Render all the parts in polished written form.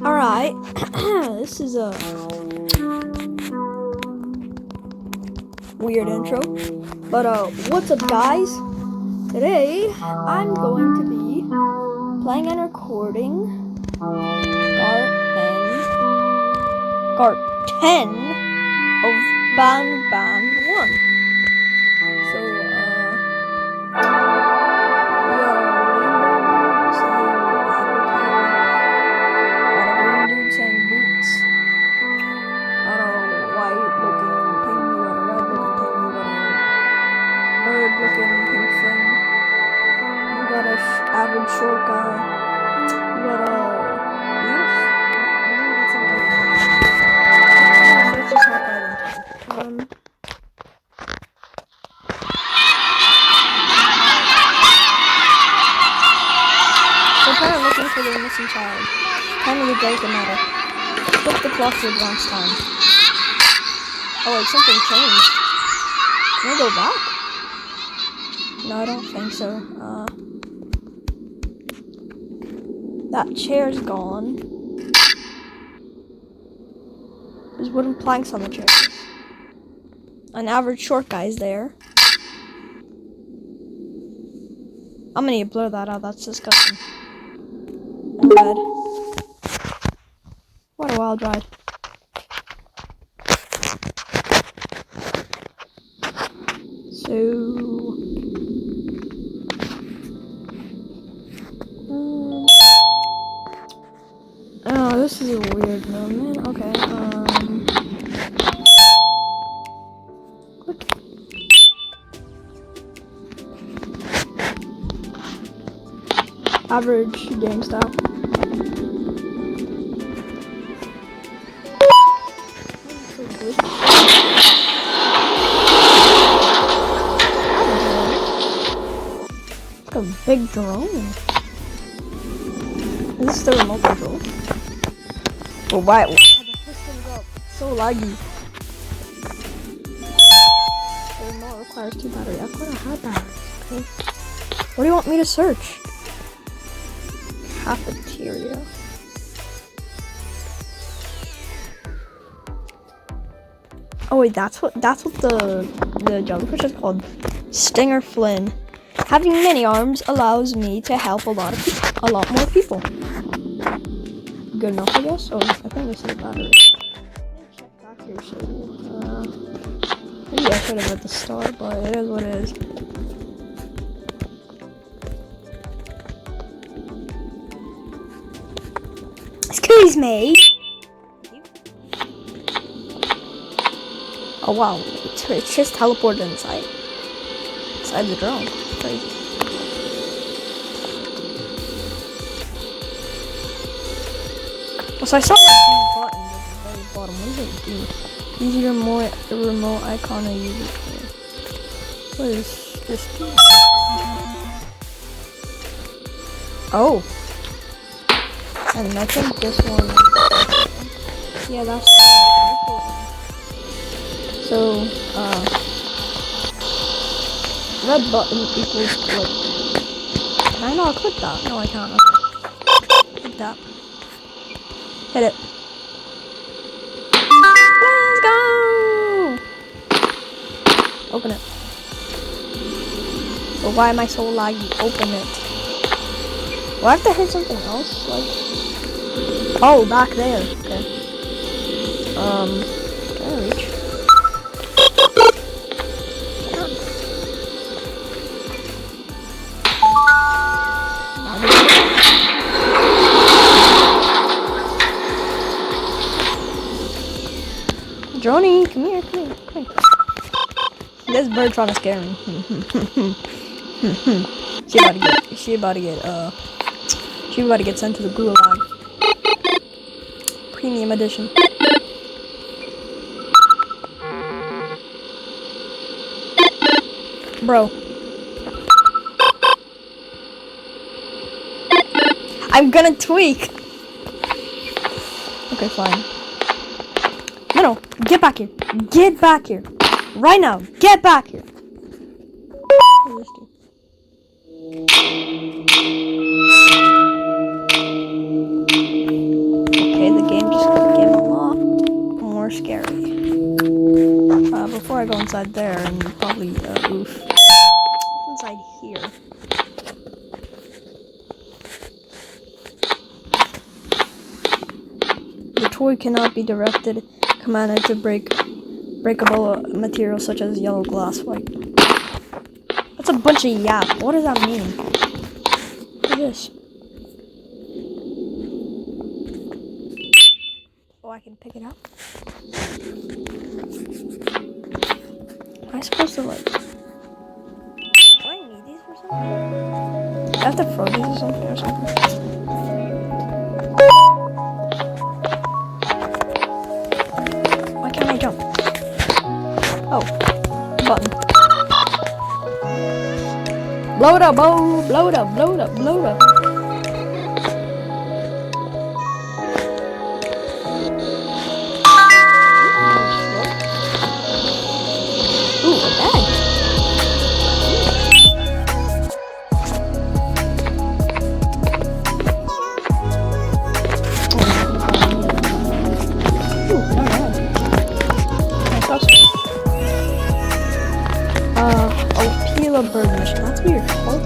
Alright, this is a weird intro, but what's up guys? Today, I'm going to be playing and recording garten of banban 1. So, we got a rainbow saying advertisement, got a green dude saying boots, got a white looking thing, we got a red looking thing, we got a bird looking pink thing, you got a average short guy, you got a, no, that's not right. That's just not right. So apparently looking for the missing child. Time of the day the matter. Flip the clock to advance time. Oh wait, something changed. Can I go back? No, I don't think so. That chair's gone. There's wooden planks on the chairs. An average short guy's there. I'm gonna blur that out, that's disgusting. And red. What a wild ride. So... oh, this is a weird moment. Okay, click. Average game style. It's a big drone. Is this the remote control? Oh, why? The pistons up. So laggy. The remote requires 2 batteries. I've got a high battery. Okay. What do you want me to search? Cafeteria. Oh wait, that's what the jellyfish is called. Stinger Flynn. Having many arms allows me to help a lot more people. Good enough, I guess. Oh, I think this is a battery. Check back here. So, maybe I should have at the start, but it is what it is. Excuse me. Oh wow, it's just teleported inside the drone. Crazy. So I saw that button at the very bottom. What does it do? Use your remote icon to use it. What is this do? Oh. And I think this one. Yeah, that's the airport one. So, red button equals click. Can I not click that? No, I can't. Okay. Click that. Hit it. Let's go! Open it. But why am I so laggy? Open it. Do I have to hit something else? Like, oh, back there. Okay. Can I reach? Droney, come here. This bird trying to scare me. She about to get sent to the gulag. Premium edition. Bro. I'm gonna tweak. Okay, fine. No, get back here. Get back here. Right now. Get back here. What does this do? made the game just became a lot more scary. Before I go inside there and probably oof. Inside here. The toy cannot be commanded to breakable materials such as yellow glass white. That's a bunch of yap. What does that mean? What is this? Oh, I can pick it up. Am I supposed to like? Do I need these for something? Do I have to throw these or something? Why can't I jump? Oh, button. Blow it up, blow it up, blow it up, blow it up. Ooh, a bag. Ooh, no, no. Nice house. OPILA bird mission. That's what you're called.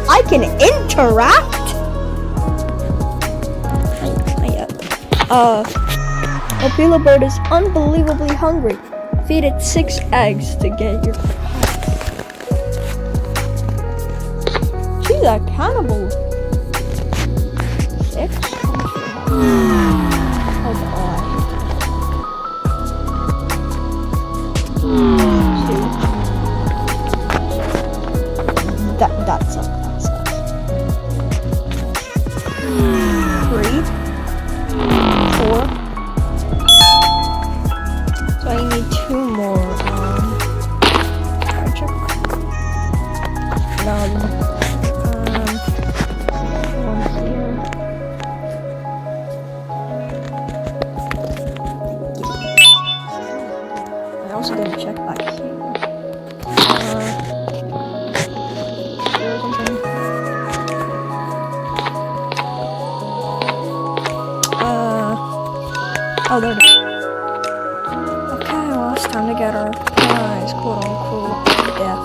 I can interact? Not yet. OPILA bird is unbelievably hungry. Feed it 6 eggs to get your pet. She's a cannibal. 6? Oh god. 2. That sucks. That sucks. 3, 4. So I need 2 more. Check. One here. I also didn't check back here. Oh, there it is. Okay, well, it's time to get our prize, quote unquote, death.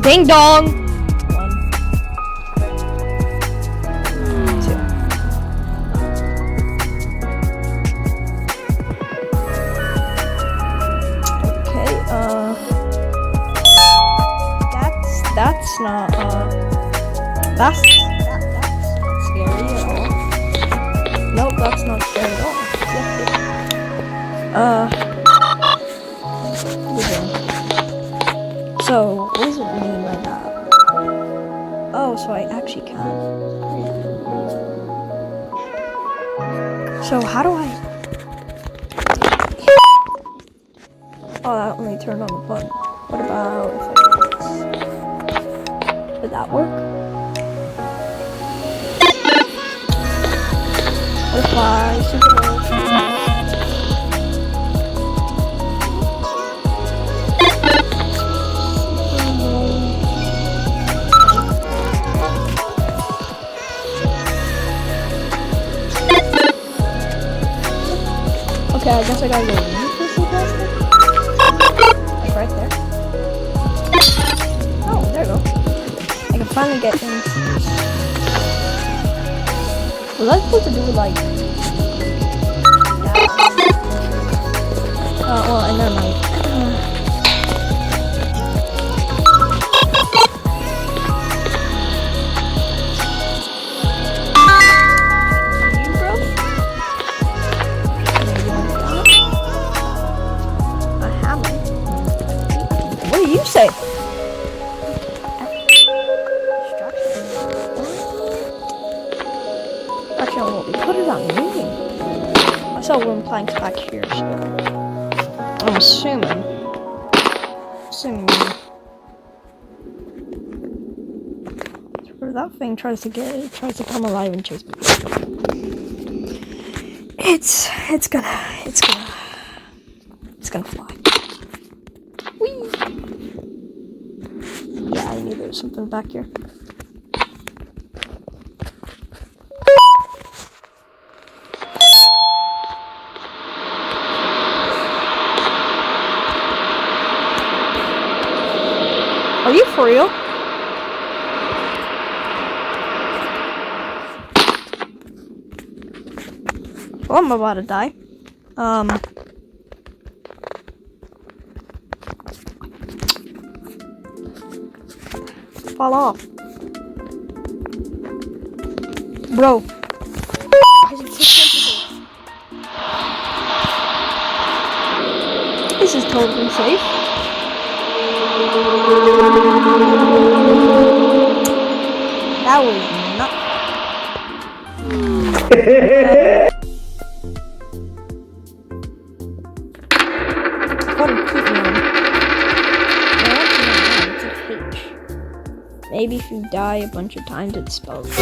Ding dong! 1, 2. Okay, that's not, that's scary at all. Nope, that's not scary at all. So, what does it mean by that? Oh, so I actually can. So, how do I... Oh, that only turned on the button. What about if I... Would that work? What if I super low? Okay, I guess I gotta go in for some plastic. Like right there. Oh, there we go. I can finally get in. Was I supposed to do like that? Well, never mind. You, bro? A hammer? What do you say? What does that mean? I saw wooden planks back here, so I'm assuming. Where that thing tries to come alive and chase me. It's gonna fly. Whee! Yeah. Okay, there's something back here. Are you for real? Well, I'm about to die. Fall off. Bro. Why is it so sensitive? This is totally safe. That was not. What a cute one. No, that's not that. It's a H. Maybe if you die a bunch of times, it spells it.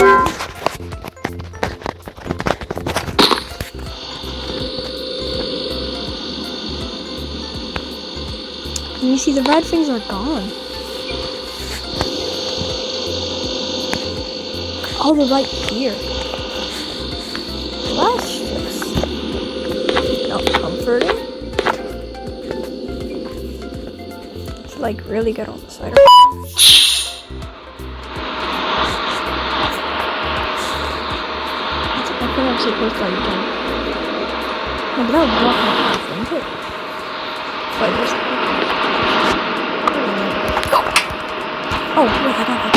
Can you see the red things are gone? Oh, they're right here. That's just not comforting. It's like really good on the cider. I think I'm supposed to like jump. No, but that would block my path, wouldn't it? Wait, there's oh, wait, I got it.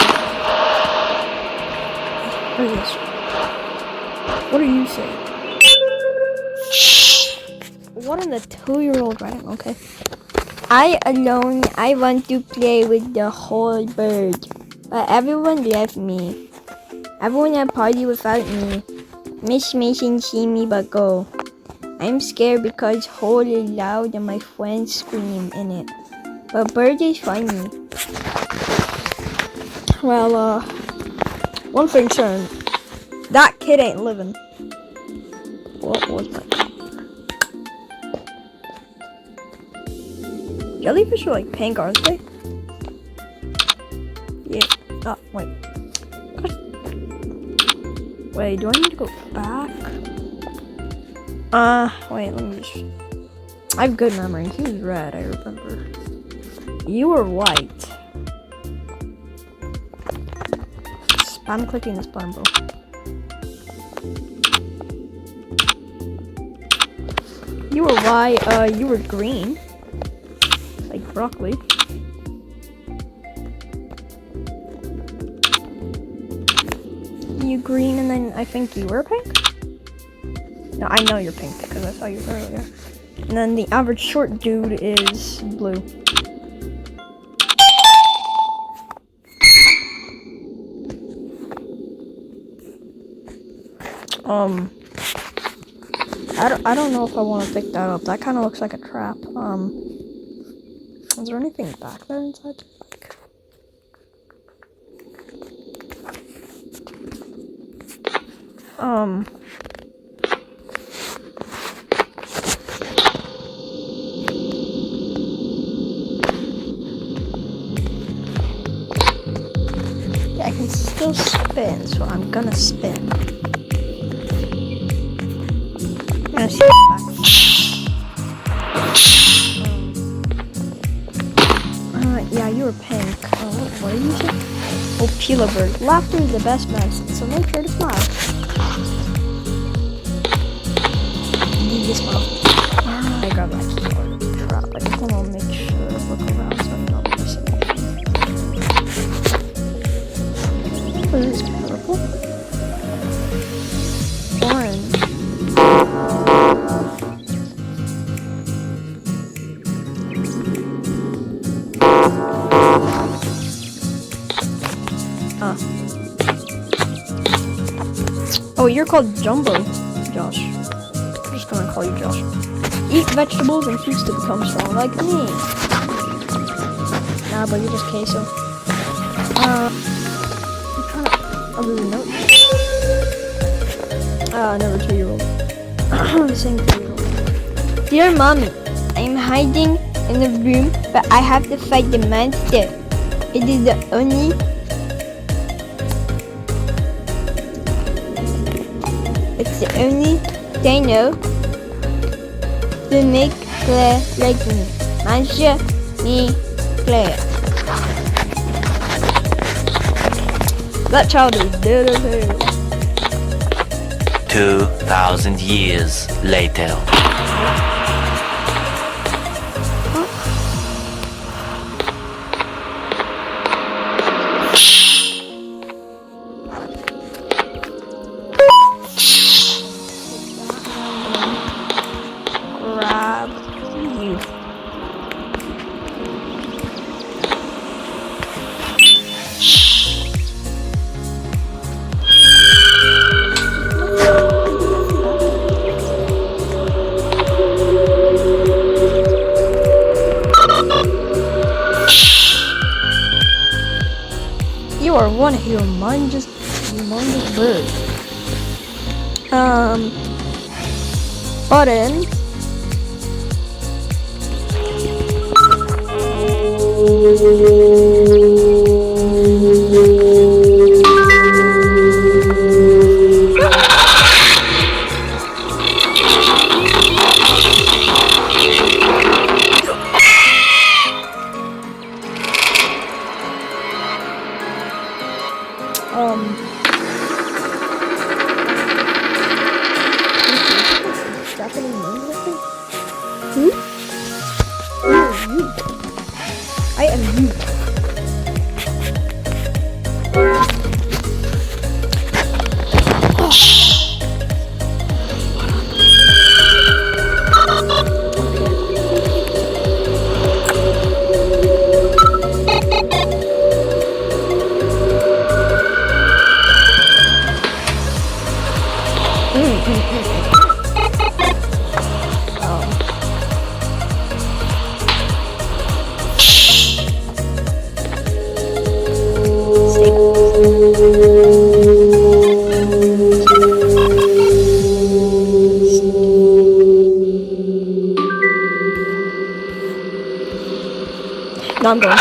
What is this? What are you saying? What in the 2-year-old writing? Okay. I want to play with the whole bird. But everyone left me. Everyone had a party without me. Miss Mason see me but go. I'm scared because hole is loud and my friends scream in it. But bird is funny. Well, one thing certain. That kid ain't living. What was my jellyfish are like pink, aren't they? Yeah. Oh, wait. Wait, do I need to go back? Wait, let me just... I have good memory. He was red, I remember. You were white. Spam clicking this button, bro. You were white, you were green. Like broccoli. You green and then I think you were pink? No, I know you're pink because I saw you earlier. And then the average short dude is blue. I don't know if I want to pick that up. That kind of looks like a trap. Is there anything back there inside? Like, yeah, I can still spin, so I'm gonna spin. I'm gonna see back. Yeah, you were pink. What are you saying? OPILA bird. Laughter is the best medicine, so make sure to smile. You need to smile. I grab that keyboard. Crap. I just want to make sure to look around so I'm not missing anything. What is this? Purple? Orange. Oh, you're called Jumbo, Josh. I'm just gonna call you Josh. Eat vegetables and fruits to become strong like me. Nah, but you're just queso. I'm trying to... Oh, there's a note. Another 2-year-old. The same 2-year-old. Dear Mommy, I'm hiding in the room, but I have to fight the monster. It is the only they know to make Claire like me. Mange me Claire. That child is dead as hell. 2,000 years later. Grab you. You are one humongous bird. Button. Who? Who are you? I am you. No, I'm going.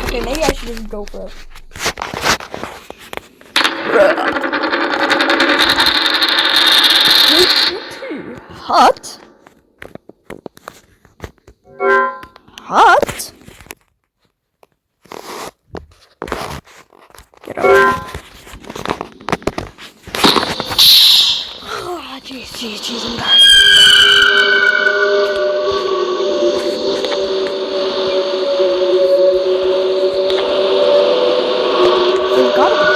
Okay, maybe I should just go for it. Hot? Hot? Get up. Oh, jeez, I'm tired. There's gotta be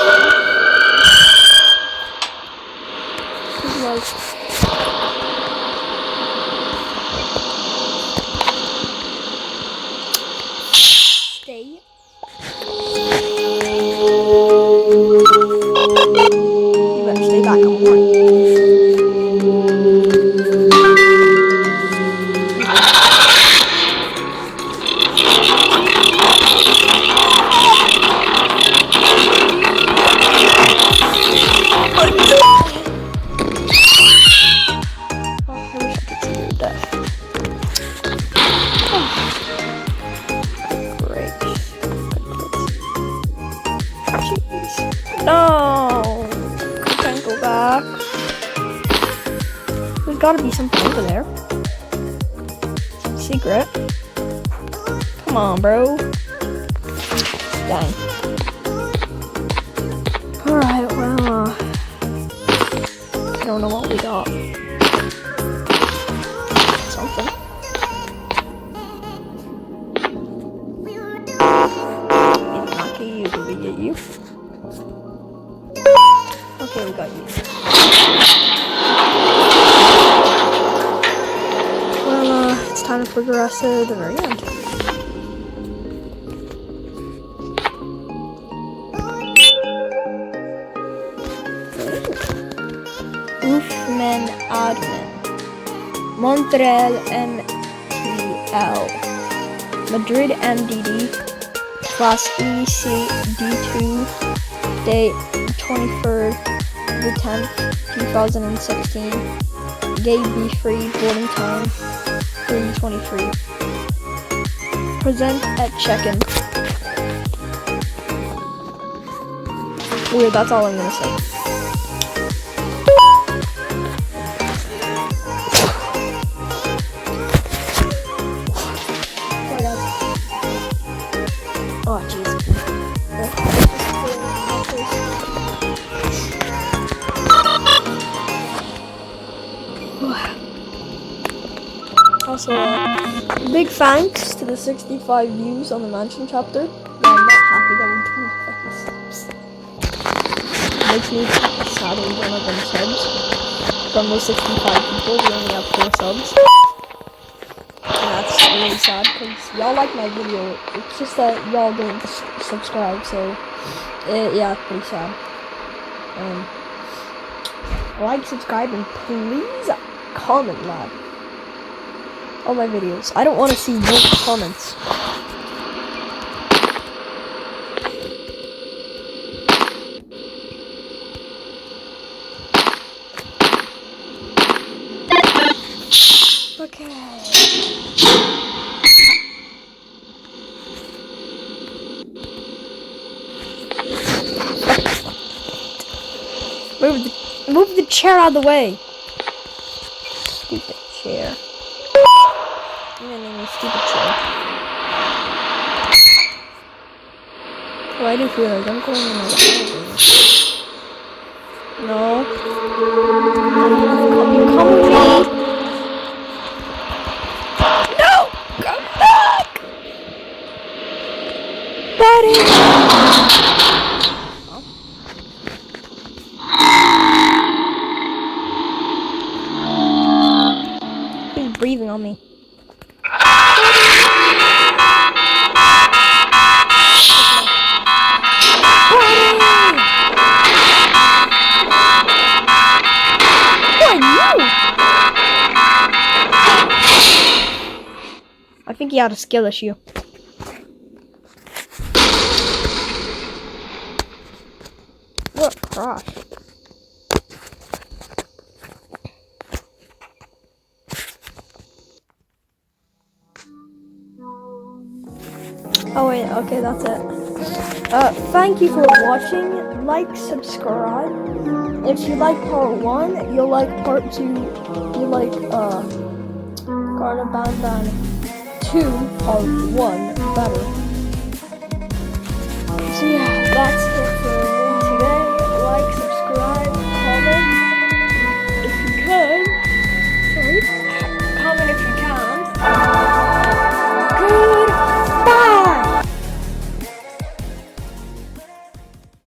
stay. You better stay back, I'm warning. No! I can't go back. There's gotta be something over there. Some secret. Come on, bro. Dang. Alright, well, I don't know what we got. Something. Maybe not get you, did we get you? Okay, we got you. Well, it's time to progress to the very end. Uffman Admin. Montreal MTL. Madrid MDD. Class ECD2. Date 23rd the 10th 2016. Gave me free boarding time. 323. Present at check-in. Weird, that's all I'm gonna say. Oh, jeez. Also, big thanks to the 65 views on the mansion chapter. Yeah, I'm not happy that we don't have subs. Makes me sad we don't have any subs. From those 65 people, we only have 4 subs. And that's really sad because y'all like my video. It's just that y'all don't subscribe, so yeah, it's pretty sad. Like, subscribe, and please comment, lad. All my videos. I don't want to see no comments. Okay. Move the chair out of the way. Stupid chair. I'm gonna name you stupid chair. Oh, I do feel like I'm going in the elevator. No. You come with me. No! Come back! Buddy! He's breathing on me. I think he had a skill issue. What a crash. Oh wait, okay, that's it. Thank you for watching. Like, subscribe. If you like part 1, you'll like part 2. You like garten banban 2 part 1 better.